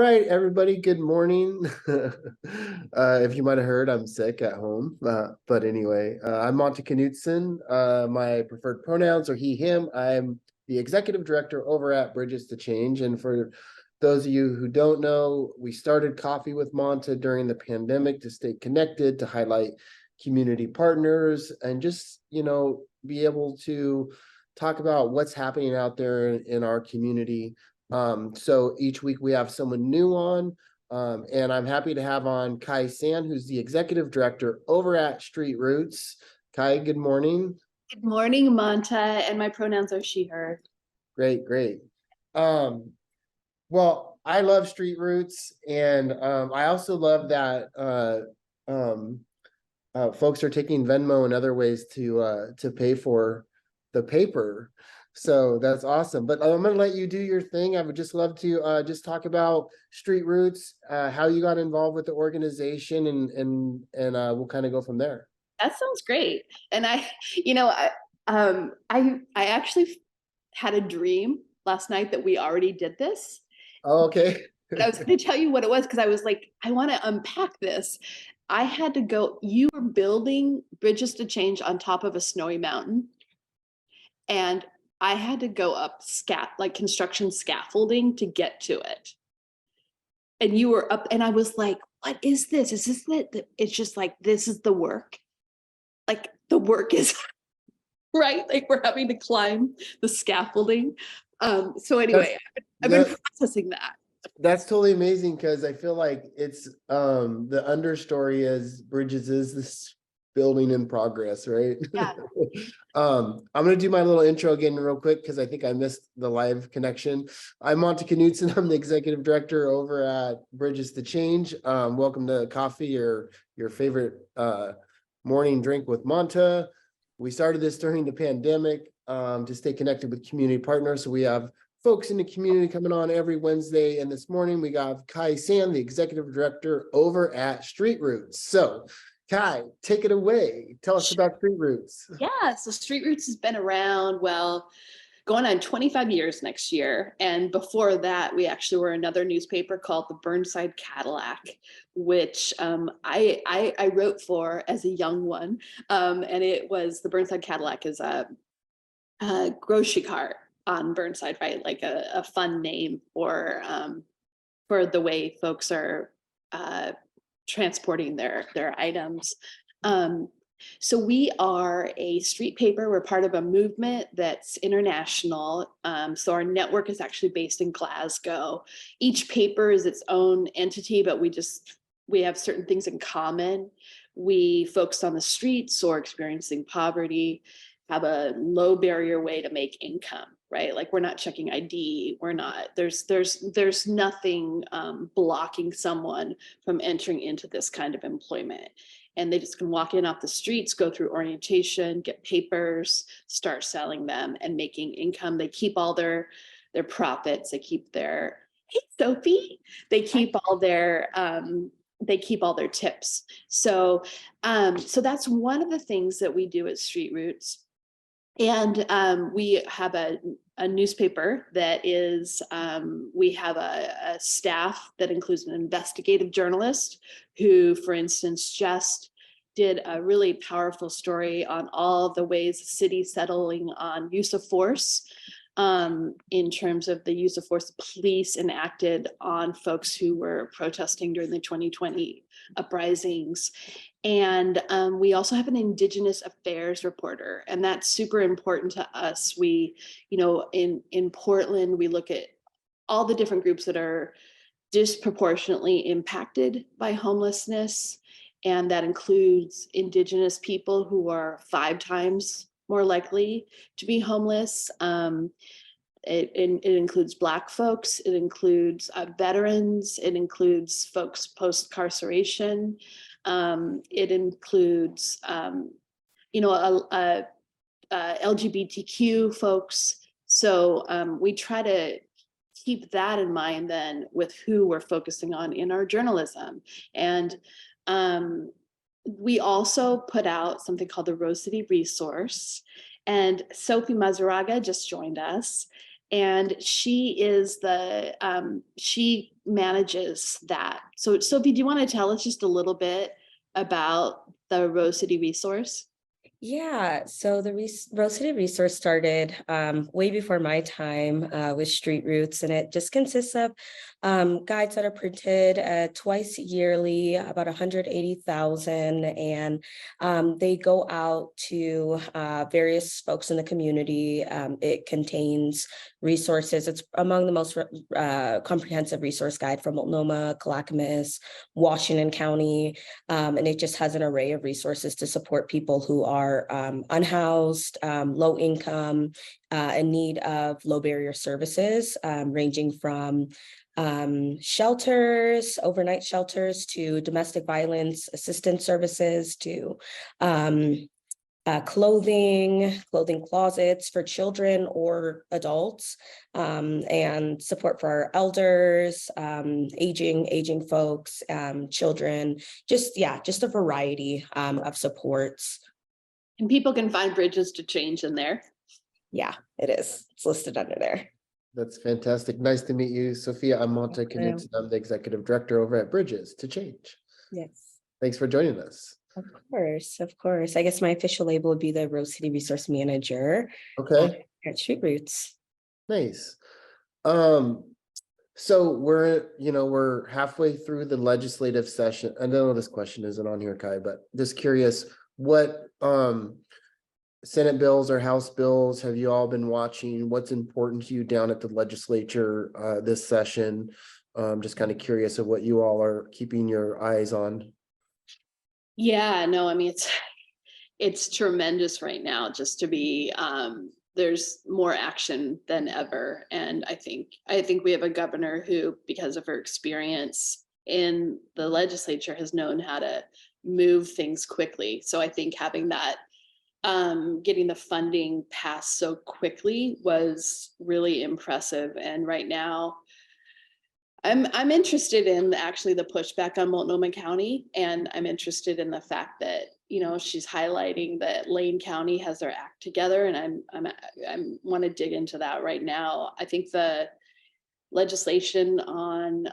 right, everybody, good morning. If you might have heard, I'm sick at home. But anyway, I'm Monta Knudson. My preferred pronouns are he, him. I'm the executive director over at Bridges to Change. And for those of you who don't know, we started Coffee with Monta during the pandemic to stay connected, to highlight community partners, and just, be able to talk about what's happening out there in our community. So each week we have someone new on, and I'm happy to have on Kaia, who's the executive director over at Street Roots. Kai, good morning. Good morning, Monta, and my pronouns are she, her. Great. Well, I love Street Roots, and I also love that folks are taking Venmo and other ways to pay for the paper. So that's awesome. But I'm going to let you do your thing. I would just love to just talk about Street Roots, how you got involved with the organization, and we'll kind of go from there. That sounds great. And I actually had a dream last night that we already did this. Oh, okay. But I was going to tell you what it was because I was like, I want to unpack this. I had to go. You were building Bridges to Change on top of a snowy mountain, and I had to go up construction scaffolding to get to it. And you were up, and I was like, what is this? Is this it? It's just like, this is the work. Like the work is right. Like we're having to climb the scaffolding. So anyway, I've been processing that. That's totally amazing because I feel like it's the understory is Bridges is this building in progress, right? Yeah. I'm going to do my little intro again real quick because I think I missed the live connection. I'm Monta Knudson. I'm the executive director over at Bridges to Change. Welcome to Coffee, your favorite morning drink with Monta. We started this during the pandemic to stay connected with community partners. So we have folks in the community coming on every Wednesday. And this morning we got Kaia, the executive director over at Street Roots. So Kai, take it away. Tell us about Street Roots. Yeah, so Street Roots has been around, well, going on 25 years next year. And before that, we actually were another newspaper called the Burnside Cadillac, which I wrote for as a young one. And it was, the Burnside Cadillac is a grocery cart on Burnside, right? Like a fun name for the way folks are transporting their items. So we are a street paper. We're part of a movement that's international. So our network is actually based in Glasgow. Each paper is its own entity, but we have certain things in common. We focus on the streets or experiencing poverty, have a low barrier way to make income, right? Like we're not checking ID. We're not, there's nothing blocking someone from entering into this kind of employment. And they just can walk in off the streets, go through orientation, get papers, start selling them and making income. They keep all their profits. They keep their, hey, Sophie, they keep all their tips. So that's one of the things that we do at Street Roots. And we have a newspaper that is, we have a staff that includes an investigative journalist who, for instance, just did a really powerful story on all the ways the city settling on use of force, in terms of the use of force the police enacted on folks who were protesting during the 2020 uprisings. And we also have an Indigenous affairs reporter, and that's super important to us. We, in Portland, we look at all the different groups that are disproportionately impacted by homelessness. And that includes Indigenous people who are 5 times more likely to be homeless. It includes Black folks, it includes veterans, it includes folks post-incarceration. It includes, LGBTQ folks. So we try to keep that in mind then with who we're focusing on in our journalism. And we also put out something called the Rose City Resource. And Sophie Mazaraga just joined us. And she is she manages that. So Sophie, do you want to tell us just a little bit about the Rose City resource? Yeah, so the Rose City Resource started way before my time with Street Roots, and it just consists of guides that are printed twice yearly, about 180,000, and they go out to various folks in the community. It contains resources. It's among the most comprehensive resource guide for Multnomah, Clackamas, Washington County, and it just has an array of resources to support people who are unhoused, low income, in need of low barrier services, ranging from shelters, overnight shelters, to domestic violence assistance services, to clothing closets for children or adults, and support for our elders, aging folks, children, just a variety of supports. And people can find Bridges to Change in there. Yeah, it is. It's listed under there. That's fantastic. Nice to meet you, Sophia. I'm Monta Knudson. I'm the executive director over at Bridges to Change. Yes. Thanks for joining us. Of course. I guess my official label would be the Rose City Resource Manager. Okay. At Street Roots. Nice. So we're halfway through the legislative session. I know this question isn't on here, Kai, but just curious, what Senate bills or House bills have you all been watching? What's important to you down at the legislature this session? Just kind of curious of what you all are keeping your eyes on. Yeah, no, I mean, it's tremendous right now just to be, there's more action than ever. And I think we have a governor who, because of her experience in the legislature, has known how to move things quickly. So I think having that, getting the funding passed so quickly was really impressive. And right now, I'm interested in actually the pushback on Multnomah County, and I'm interested in the fact that, you know, she's highlighting that Lane County has their act together, and I want to dig into that right now. I think the legislation on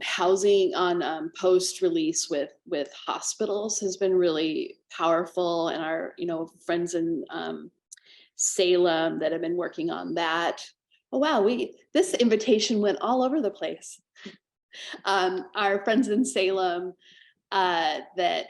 housing on post-release with hospitals has been really powerful, and our friends in Salem that have been working on that. Oh wow, this invitation went all over the place. Our friends in Salem that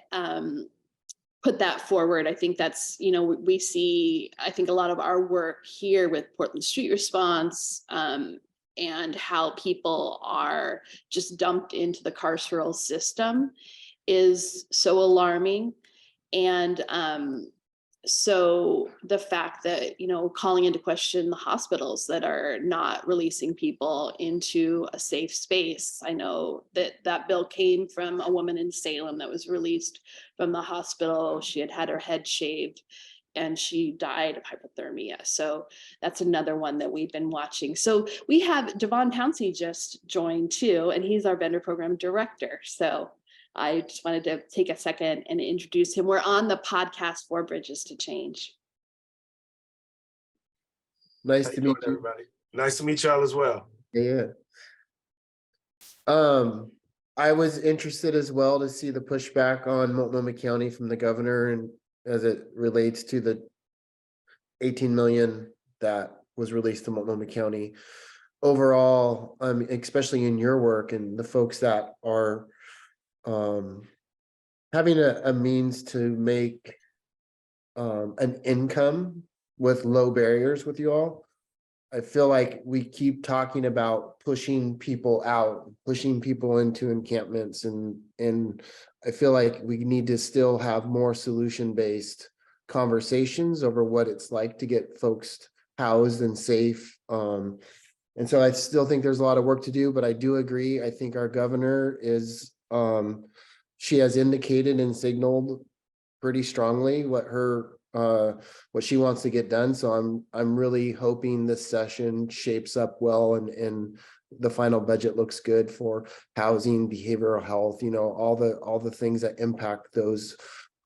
put that forward. I think that's, we see, I think a lot of our work here with Portland Street Response and how people are just dumped into the carceral system is so alarming. And so the fact that, calling into question the hospitals that are not releasing people into a safe space. I know that bill came from a woman in Salem that was released from the hospital. She had her head shaved and she died of hypothermia. So that's another one that we've been watching. So we have Devon Pouncey just joined too, and he's our vendor program director. So I just wanted to take a second and introduce him. We're on the podcast for Bridges to Change. Nice to meet you, everybody. Nice to meet y'all as well. Yeah. I was interested as well to see the pushback on Multnomah County from the governor, and as it relates to the 18 million that was released to Multnomah County. Overall, especially in your work and the folks that are having a means to make an income with low barriers with you all. I feel like we keep talking about pushing people out, pushing people into encampments, and I feel like we need to still have more solution-based conversations over what it's like to get folks housed and safe. And so I still think there's a lot of work to do, but I do agree. I think our governor is she has indicated and signaled pretty strongly what she wants to get done. So I'm really hoping this session shapes up well, and the final budget looks good for housing, behavioral health, all the things that impact those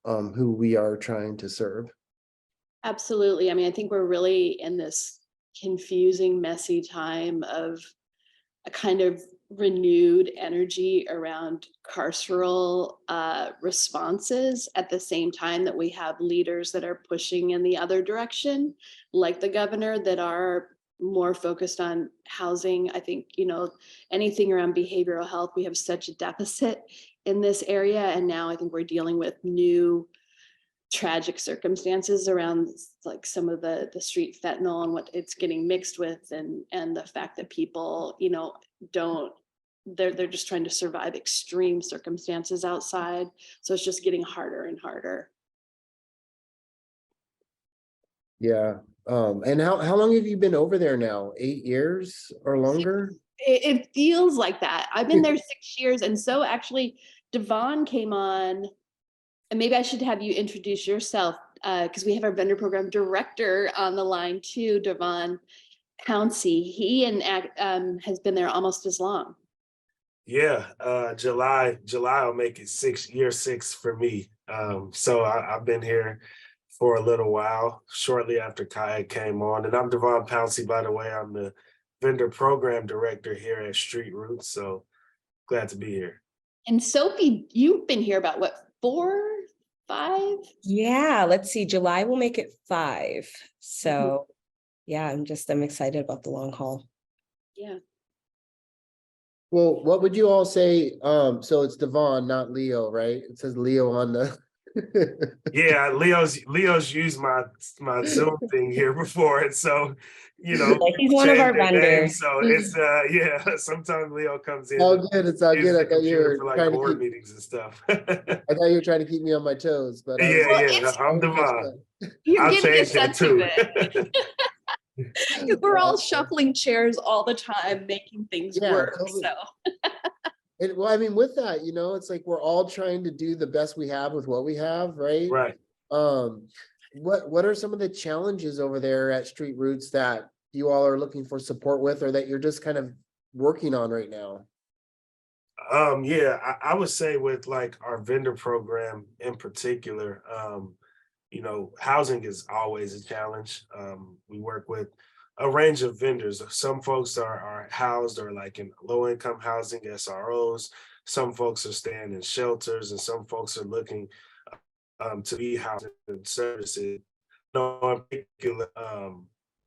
who we are trying to serve. Absolutely. I mean, I think we're really in this confusing, messy time of a kind of renewed energy around carceral responses at the same time that we have leaders that are pushing in the other direction, like the governor, that are more focused on housing. I think, anything around behavioral health, we have such a deficit in this area. And now I think we're dealing with new tragic circumstances around like some of the street fentanyl and what it's getting mixed with, and the fact that people, they're just trying to survive extreme circumstances outside. So it's just getting harder and harder. Yeah. And how long have you been over there now? 8 years or longer? It feels like that. I've been there 6 years. And so actually Devon came on, and maybe I should have you introduce yourself, because we have our vendor program director on the line too, Devon Pouncey. He has been there almost as long. Yeah, July will make it year six for me. So I've been here for a little while, shortly after Kaia came on. And I'm Devon Pouncey, by the way. I'm the vendor program director here at Street Roots. So glad to be here. And Sophie, you've been here about what, 4, 5? Yeah, let's see. July will make it 5. So yeah, I'm excited about the long haul. Yeah. Well, what would you all say? So it's Devon, not Leo, right? It says Leo on the. Yeah, Leo's used my Zoom thing here before, and so He's one of our vendors. So it's yeah. Sometimes Leo comes in. All good. It's all good. I thought you were for like trying to board keep. meetings and stuff. I thought you were trying to keep me on my toes, but Yeah, I'm Devon. You're I'll getting a change that sense of too. it. We're all shuffling chairs all the time, making things work. Totally. So Well, I mean, with that, it's like we're all trying to do the best we have with what we have, right? Right. What are some of the challenges over there at Street Roots that you all are looking for support with, or that you're just kind of working on right now? Yeah, I would say with like our vendor program in particular, housing is always a challenge. We work with a range of vendors. Some folks are housed or like in low income housing, SROs. Some folks are staying in shelters, and some folks are looking to be housed in services. In particular,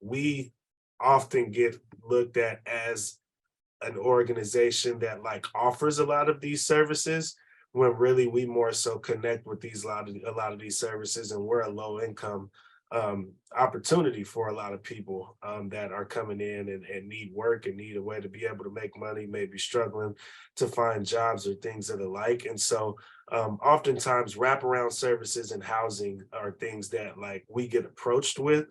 we often get looked at as an organization that like offers a lot of these services, when really we more so connect with a lot of these services, and we're a low income opportunity for a lot of people that are coming in and need work and need a way to be able to make money, maybe struggling to find jobs or things that are like. And so oftentimes wraparound services and housing are things that like we get approached with,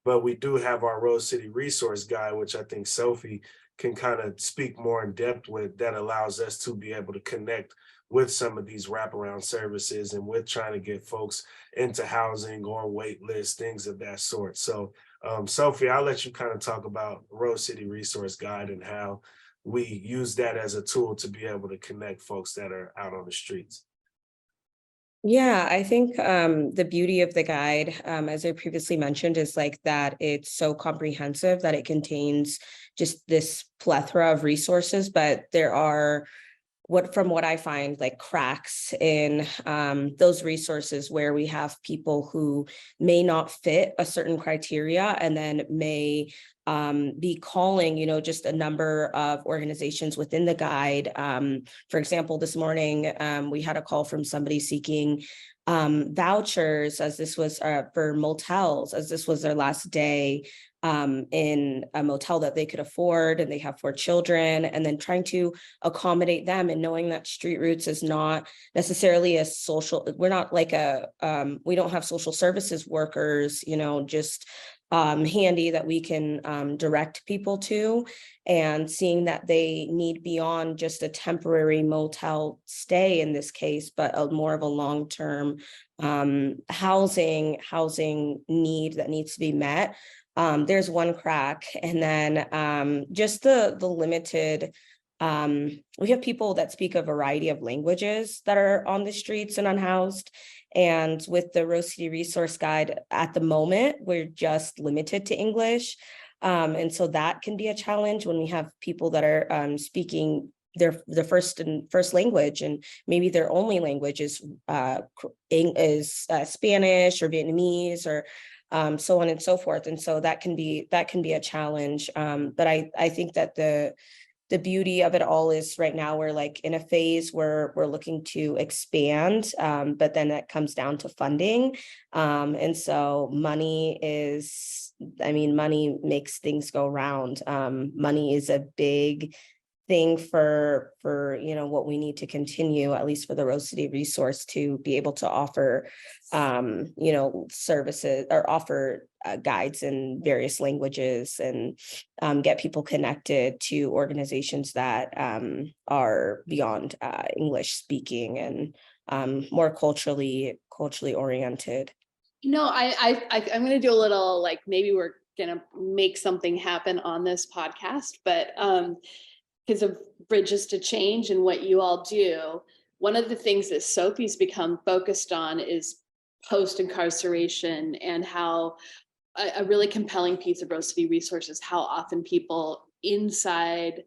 but we do have our Rose City Resource Guide, which I think Sophie can kind of speak more in depth with, that allows us to be able to connect with some of these wraparound services and with trying to get folks into housing or wait lists, things of that sort. So Sophie, I'll let you kind of talk about Rose City Resource Guide and how we use that as a tool to be able to connect folks that are out on the streets. Yeah, I think the beauty of the guide, as I previously mentioned, is like that it's so comprehensive that it contains just this plethora of resources, but there are, from what I find, like cracks in those resources where we have people who may not fit a certain criteria and then may be calling, just a number of organizations within the guide. For example, this morning, we had a call from somebody seeking vouchers, as this was for motels, as this was their last day in a motel that they could afford, and they have 4 children, and then trying to accommodate them, and knowing that Street Roots is not necessarily we're not like we don't have social services workers, just handy that we can direct people to, and seeing that they need beyond just a temporary motel stay in this case, but more of a long-term housing need that needs to be met. There's one crack. And then just the limited, we have people that speak a variety of languages that are on the streets and unhoused. And with the Rose City Resource Guide at the moment, we're just limited to English. And so that can be a challenge when we have people that are speaking their first language, and maybe their only language is Spanish or Vietnamese or so on and so forth. And so that can be a challenge. But I think that the beauty of it all is right now we're like in a phase where we're looking to expand, but then that comes down to funding. And so money makes things go round. Money is a big thing for what we need to continue, at least for the Rose City resource, to be able to offer services or offer guides in various languages, and get people connected to organizations that are beyond English speaking and more culturally oriented. I'm going to do a little, like, maybe we're going to make something happen on this podcast, but because of Bridges to Change and what you all do, one of the things that Sophie's become focused on is post-incarceration, and how a really compelling piece of Rose City Resources, how often people inside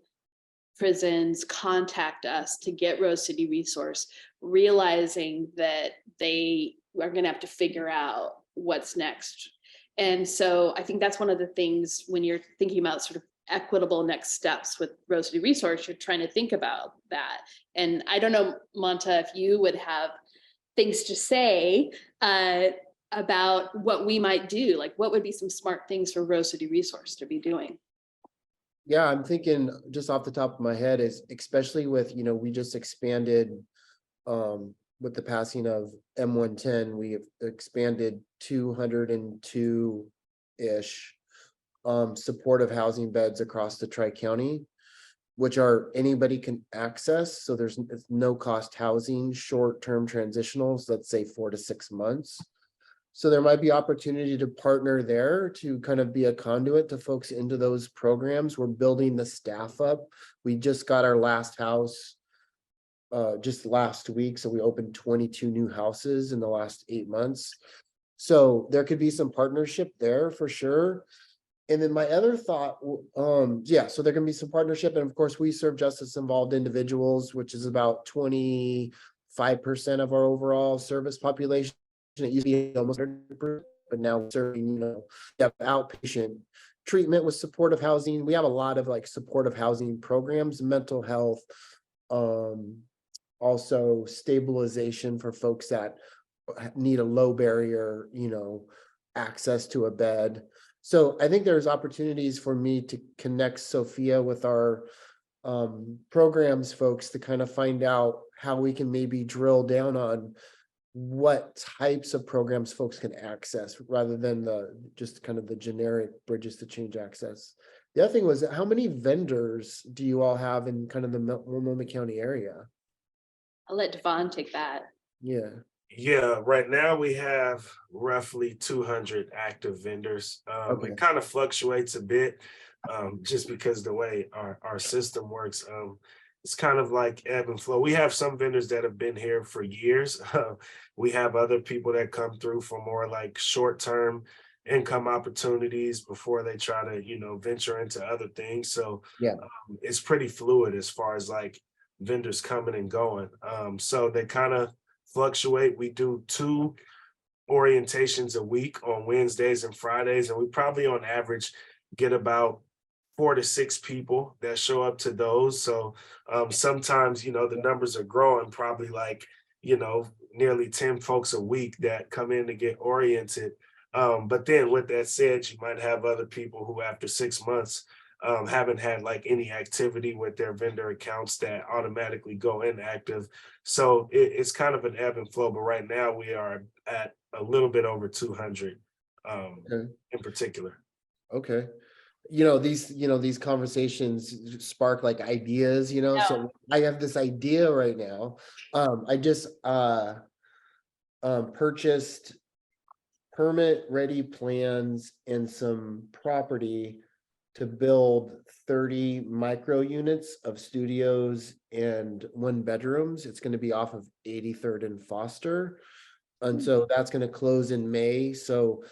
prisons contact us to get Rose City Resource, realizing that they are going to have to figure out what's next. And so I think that's one of the things when you're thinking about sort of equitable next steps with Rose City Resource, you're trying to think about that. And I don't know, Monta, if you would have things to say about what we might do, like what would be some smart things for Rose City Resource to be doing? Yeah, I'm thinking just off the top of my head is, especially with, we just expanded with the passing of M110, we have expanded 202-ish supportive housing beds across the Tri-County, which are anybody can access. So there's no cost housing, short-term transitionals, let's say 4 to 6 months. So there might be opportunity to partner there to kind of be a conduit to folks into those programs. We're building the staff up. We just got our last house just last week. So we opened 22 new houses in the last 8 months. So there could be some partnership there for sure. And then my other thought, so there can be some partnership. And of course, we serve justice involved individuals, which is about 25% of our overall service population. It used to be almost 100%, but now we're serving, outpatient treatment with supportive housing. We have a lot of like supportive housing programs, mental health, also stabilization for folks that need a low barrier, access to a bed. So I think there's opportunities for me to connect Sophia with our programs folks to kind of find out how we can maybe drill down on what types of programs folks can access rather than just kind of the generic Bridges to Change access. The other thing was, how many vendors do you all have in kind of the Multnomah County area? I'll let Devon take that. Yeah, right now we have roughly 200 active vendors. Okay. It kind of fluctuates a bit just because the way our system works. It's kind of like ebb and flow. We have some vendors that have been here for years. We have other people that come through for more like short-term income opportunities before they try to, venture into other things. So it's pretty fluid as far as like vendors coming and going. So they kind of fluctuate. We do 2 orientations a week on Wednesdays and Fridays, and we probably on average get about 4 to 6 people that show up to those. So sometimes, the numbers are growing, probably like, nearly 10 folks a week that come in to get oriented. But then with that said, you might have other people who after 6 months haven't had like any activity with their vendor accounts that automatically go inactive. So it's kind of an ebb and flow, but right now we are at a little bit over 200 in particular. Okay. These conversations spark like ideas, so I have this idea right now. I just purchased permit ready plans and some property to build 30 micro units of studios and 1 bedrooms. It's going to be off of 83rd and Foster. And so that's going to close in May. So,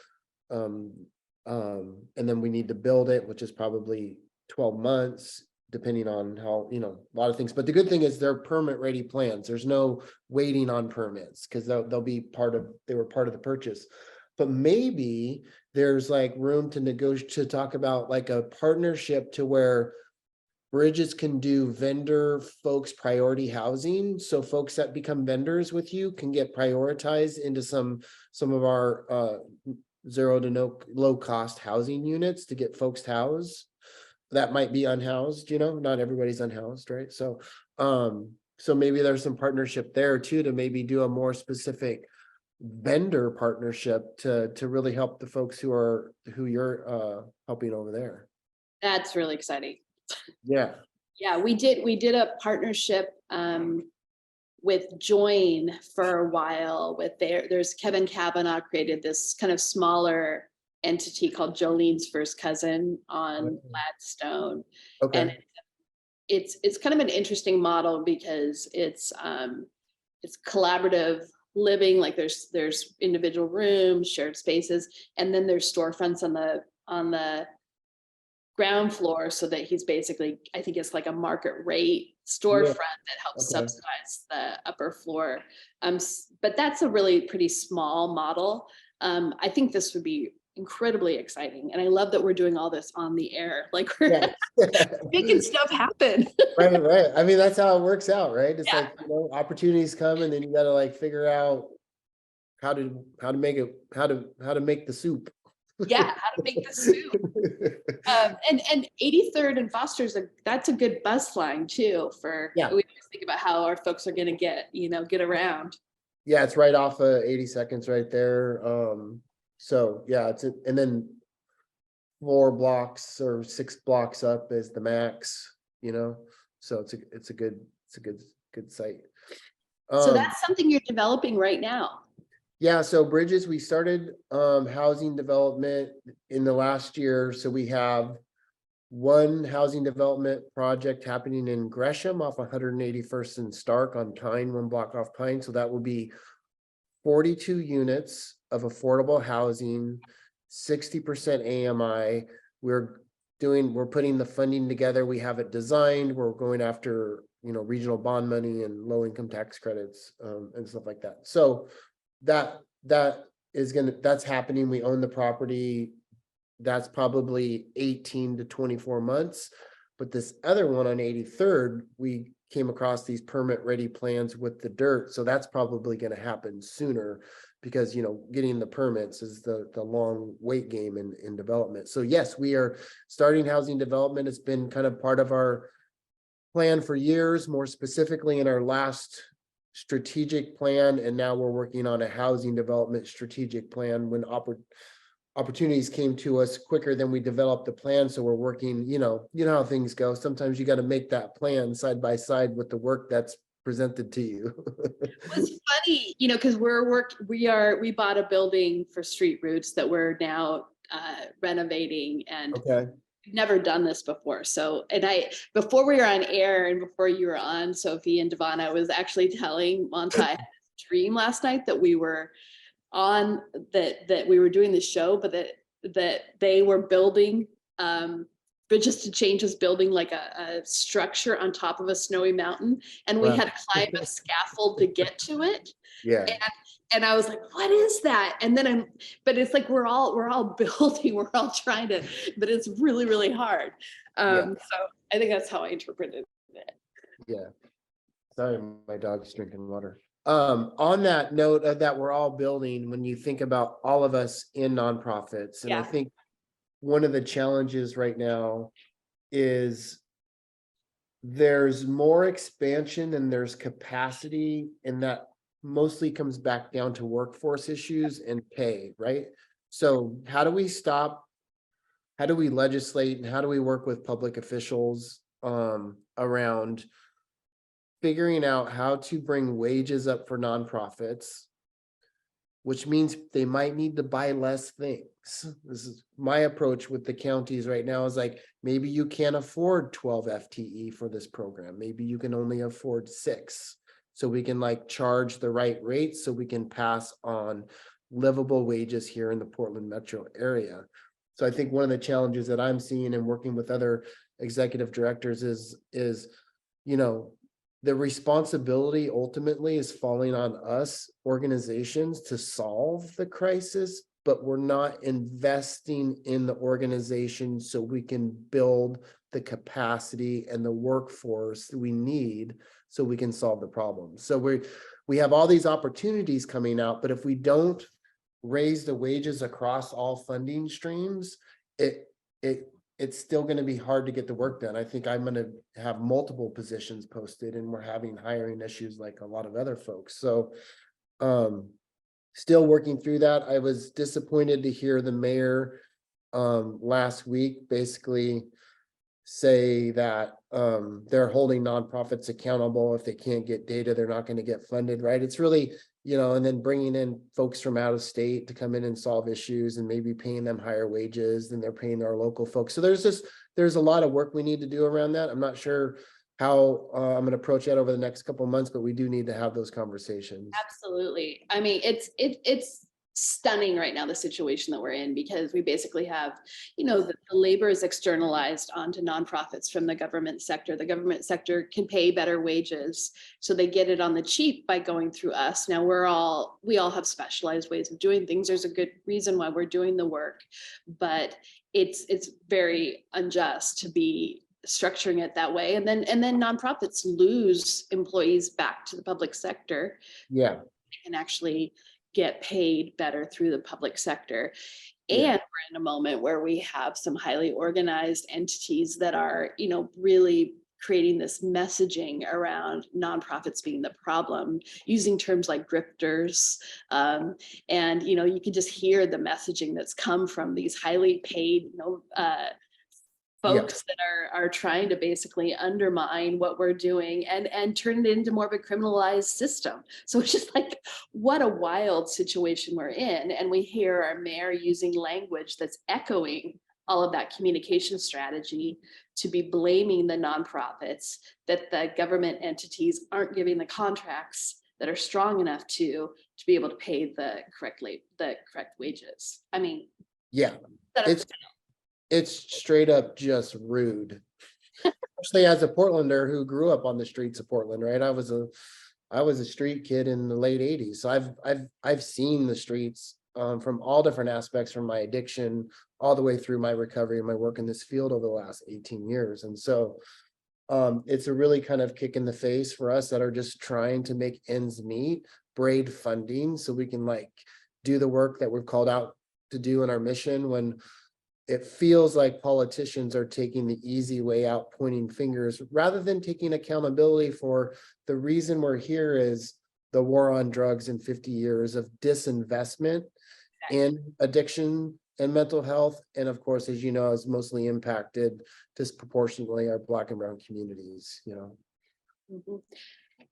and then we need to build it, which is probably 12 months. depending on how, a lot of things. But the good thing is they're permit ready plans. There's no waiting on permits because they'll be they were part of the purchase. But maybe there's like room to negotiate, to talk about like a partnership to where Bridges can do vendor folks priority housing. So folks that become vendors with you can get prioritized into some of our zero to no low cost housing units to get folks housed that might be unhoused, not everybody's unhoused, right? So maybe there's some partnership there too, to maybe do a more specific vendor partnership to really help the folks who you're helping over there. That's really exciting. Yeah. Yeah, we did a partnership with Join for a while with there's Kevin Kavanaugh created this kind of smaller entity called Jolene's First Cousin on Gladstone. Okay. And it's kind of an interesting model because it's collaborative living, like there's individual rooms, shared spaces, and then there's storefronts on the ground floor, so that he's basically, I think it's like a market rate storefront that helps subsidize the upper floor. But that's a really pretty small model. I think this would be incredibly exciting, and I love that we're doing all this on the air, like we're making stuff happen. Right. I mean, that's how it works out, right? It's like, opportunities come, and then you got to like figure out how to make the soup. Yeah, how to make the soup. And 83rd and Foster's that's a good bus line too. We always think about how our folks are going to get around. Yeah, it's right off of 82nd right there. So yeah, and then 4 blocks or 6 blocks up is the max. So it's a good site. So that's something you're developing right now. Yeah, so Bridges, we started housing development in the last year. So we have one housing development project happening in Gresham off 181st and Stark on Pine, 1 block off Pine. So that will be 42 units of affordable housing, 60% AMI. We're putting the funding together. We have it designed. We're going after, regional bond money and low income tax credits and stuff like that. So that's happening. We own the property. That's probably 18 to 24 months. But this other one on 83rd, we came across these permit ready plans with the dirt. So that's probably going to happen sooner because, getting the permits is the long wait game in development. So yes, we are starting housing development. It's been kind of part of our plan for years, more specifically in our last strategic plan. And now we're working on a housing development strategic plan when opportunities came to us quicker than we developed the plan. So we're working, you know how things go. Sometimes you got to make that plan side by side with the work that's presented to you. It's funny, because we bought a building for Street Roots that we're now renovating, and we've never done this before. So, before we were on air and before you were on, Sophie and Devon, I was actually telling Monta I had this dream last night that we were on that we were doing the show, but that they were building but just to change us building like a structure on top of a snowy mountain, and we had to climb a scaffold to get to it. And I was like, what is that? And then but it's like we're all building, we're all trying to, but it's really, really hard. So I think that's how I interpreted it. Yeah. Sorry, my dog's drinking water. On that note of that we're all building, when you think about all of us in nonprofits, and I think one of the challenges right now is there's more expansion and there's capacity, and that mostly comes back down to workforce issues and pay, right? So how do we legislate, and how do we work with public officials around figuring out how to bring wages up for nonprofits, which means they might need to buy less things. This is my approach with the counties right now, is like, maybe you can't afford 12 FTE for this program. Maybe you can only afford 6. So we can like charge the right rates so we can pass on livable wages here in the Portland metro area. So I think one of the challenges that I'm seeing and working with other executive directors is, you know, the responsibility ultimately is falling on us organizations to solve the crisis, but we're not investing in the organization so we can build the capacity and the workforce we need so we can solve the problem. So we have all these opportunities coming out, but if we don't raise the wages across all funding streams, it's still going to be hard to get the work done. I think I'm going to have multiple positions posted, and we're having hiring issues like a lot of other folks. So still working through that. I was disappointed to hear the mayor last week basically say that they're holding nonprofits accountable. If they can't get data, they're not going to get funded, right? It's really, you know, and then bringing in folks from out of state to come in and solve issues and maybe paying them higher wages than they're paying our local folks. So there's a lot of work we need to do around that. I'm not sure how I'm going to approach that over the next couple of months, but we do need to have those conversations. Absolutely. I mean, it's stunning right now, the situation that we're in, because we basically have, you know, the labor is externalized onto nonprofits from the government sector. The government sector can pay better wages, so they get it on the cheap by going through us. Now we all have specialized ways of doing things. There's a good reason why we're doing the work, but it's very unjust to be structuring it that way. And then nonprofits lose employees back to the public sector. Yeah. They can actually get paid better through the public sector. And Yeah. we're in a moment where we have some highly organized entities that are, you know, really creating this messaging around nonprofits being the problem, using terms like grifters. And, you know, you can just hear the messaging that's come from these highly paid, you know, folks that are trying to basically undermine what we're doing and turn it into more of a criminalized system. So it's just like, what a wild situation we're in. And we hear our mayor using language that's echoing all of that communication strategy to be blaming the nonprofits, that the government entities aren't giving the contracts that are strong enough to be able to pay the correct wages. I mean, Yeah, it's straight up just rude. Especially as a Portlander who grew up on the streets of Portland, right? I was a street kid in the late 80s. So I've seen the streets from all different aspects, from my addiction all the way through my recovery and my work in this field over the last 18 years. And so it's a really kind of kick in the face for us that are just trying to make ends meet, braid funding so we can like do the work that we're called out to do in our mission, when it feels like politicians are taking the easy way out, pointing fingers, rather than taking accountability for the reason we're here is the war on drugs and 50 years of disinvestment in addiction and mental health. And of course, as you know, has mostly impacted disproportionately our Black and brown communities, you know. mm-hmm.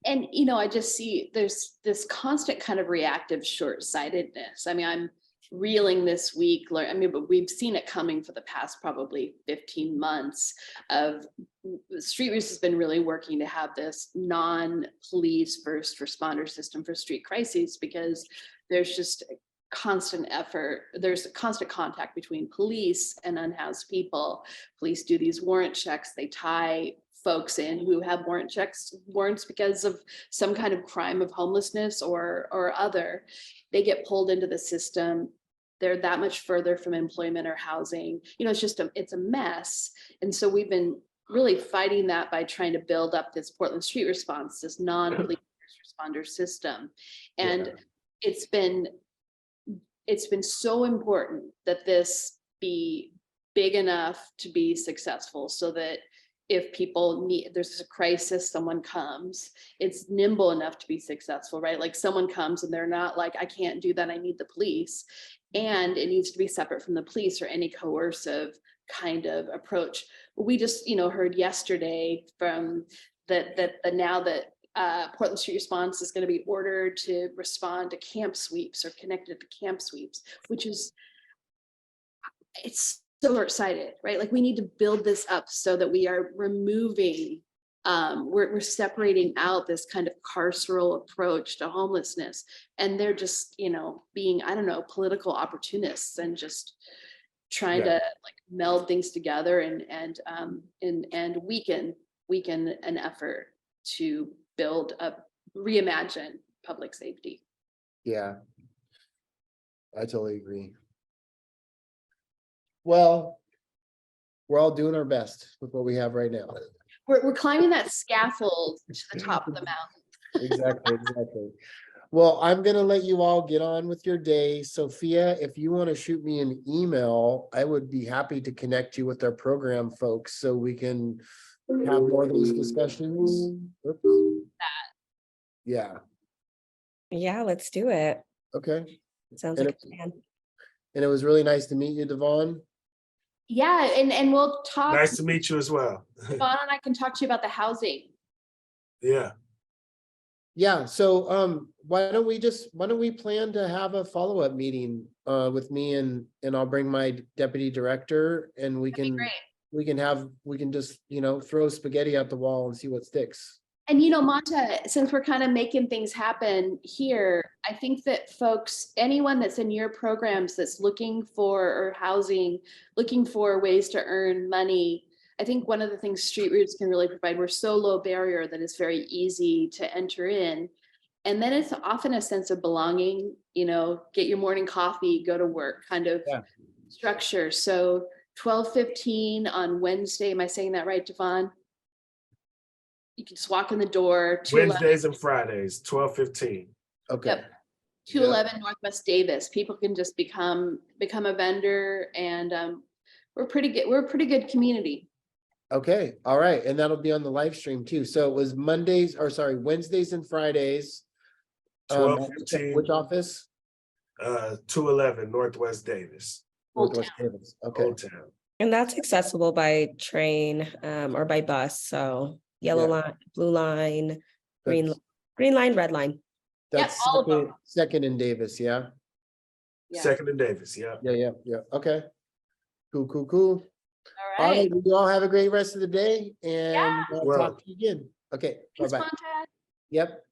And, you know, I just see there's this constant kind of reactive short-sightedness. I mean, I'm reeling this week. I mean, but we've seen it coming for the past probably 15 months of Street Roots has been really working to have this non-police first responder system for street crises, because there's just constant effort. There's a constant contact between police and unhoused people. Police do these warrant checks. They tie folks in who have warrants because of some kind of crime of homelessness or other. They get pulled into the system. They're that much further from employment or housing. You know, it's a mess. And so we've been really fighting that by trying to build up this Portland Street Response, this non-police responder system. And it's been so important that this be big enough to be successful, so that if people there's a crisis, someone comes, it's nimble enough to be successful, right? Like someone comes and they're not like, I can't do that, I need the police. And it needs to be separate from the police or any coercive kind of approach. We just, you know, heard yesterday from that now that Portland Street Response is going to be ordered to respond to camp sweeps or connected to camp sweeps, which is, it's so excited, right? Like we need to build this up so that we are removing, we're separating out this kind of carceral approach to homelessness. And they're just, you know, being, I don't know, political opportunists and just trying Yeah. to like meld things together and weaken an effort to reimagine public safety. Yeah. I totally agree. Well, we're all doing our best with what we have right now. We're climbing that scaffold to the top of the mountain. Exactly. Well, I'm gonna let you all get on with your day. Sophia, if you want to shoot me an email, I would be happy to connect you with our program folks so we can have more of these discussions. Oops. Yeah, Yeah, let's do it. okay. Sounds And like it, a plan. and it was really nice to meet you, Devon. Yeah, and we'll talk. Nice to meet you as well. Yvonne and I can talk to you about the housing. Yeah. Yeah, so why don't we plan to have a follow-up meeting with me and I'll bring my deputy director and we That'd be can we can just, throw spaghetti at the wall and see what sticks. And Monta, since we're kind of making things happen here, I think that folks, anyone that's in your programs that's looking for or housing, looking for ways to earn money, I think one of the things Street Roots can really provide, we're so low barrier that it's very easy to enter in. And then it's often a sense of belonging, get your morning coffee, go to work kind of structure. So 12:15 on Wednesday, am I saying that right, Devon? You can just walk in the door. Wednesdays and Fridays, 12:15. Okay. Yep. 211 Northwest Davis. People can just become a vendor, and we're pretty good. We're a pretty good community. Okay, all right, and that'll be on the live stream too. So it was Wednesdays and Fridays. 12:15. Which office? 211 Northwest Davis. Northwest Davis. Okay. Old Town. And that's accessible by train or by bus. So yellow line, blue line, green line, red line. That's all of them. second in Davis, yeah? Yeah. Second and Davis, yeah. Yeah. Okay. Cool. All right. You all have a great rest of the day and Well. talk to you again. Okay, Thanks, bye-bye. Monta. Yep.